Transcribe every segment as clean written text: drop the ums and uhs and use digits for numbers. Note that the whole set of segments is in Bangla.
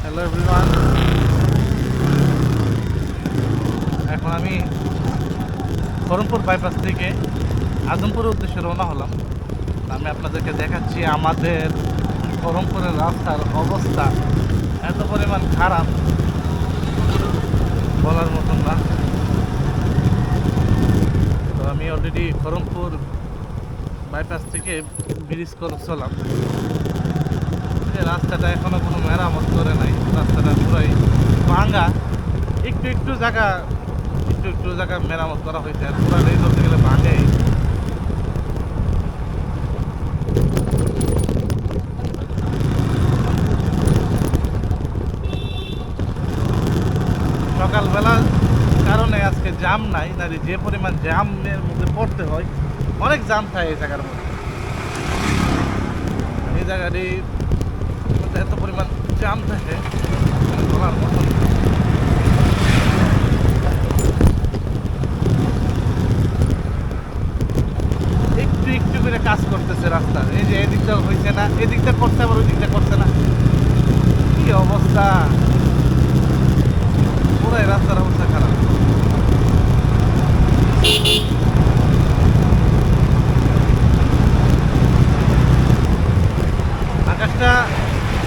হ্যালো এভরিওয়ান, এখন আমি খড়মপুর বাইপাস থেকে আজমপুরের উদ্দেশ্যে রওনা হলাম। আমি আপনাদেরকে দেখাচ্ছি আমাদের খড়মপুরের রাস্তার অবস্থা এত পরিমাণ খারাপ, বলার মতন না। তো আমি অলরেডি খড়মপুর বাইপাস থেকে ব্রিজ করছিলাম। রাস্তাটা এখনো কোনো মেরামত করে নাই, রাস্তাটা পুরাই ভাঙা। একটু একটু জায়গা মেরামত করা হয়েছে, আর পুরা রেল ধরতে গেলে ভাঙেই। সকালবেলার কারণে আজকে জ্যাম নাই, না যে পরিমাণ জ্যামের মধ্যে পড়তে হয়, অনেক জ্যাম থাকে এই জায়গার মধ্যে। এই জায়গাটি এত পরিমাণ জ্যাম থাকে বলার মতন। একটু একটু করে কাজ করতেছে রাস্তা, এই যে এদিকটা হয়েছে না, এদিকটা করছে আবার ওই দিকটা করছে না, কি অবস্থা! পুরাই রাস্তার অবস্থা খারাপ। আকাশটা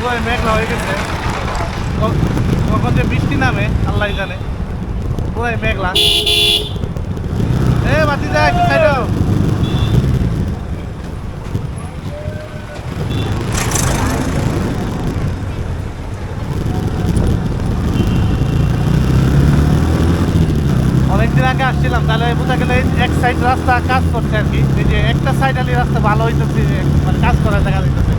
পুরাই মেঘলা হয়ে গেছে, কখন যে বৃষ্টি নামে আল্লাহ জানে। পুরাই মেঘলা। বাতি যা একটু সাইড। অনেকদিন আগে আসছিলাম, তাহলে বোঝা গেলে এক সাইড রাস্তা কাজ করছে আর কি। এই যে একটা সাইড আলি রাস্তা ভালো হইতেছে, মানে কাজ করার দেখা যাইতেছে।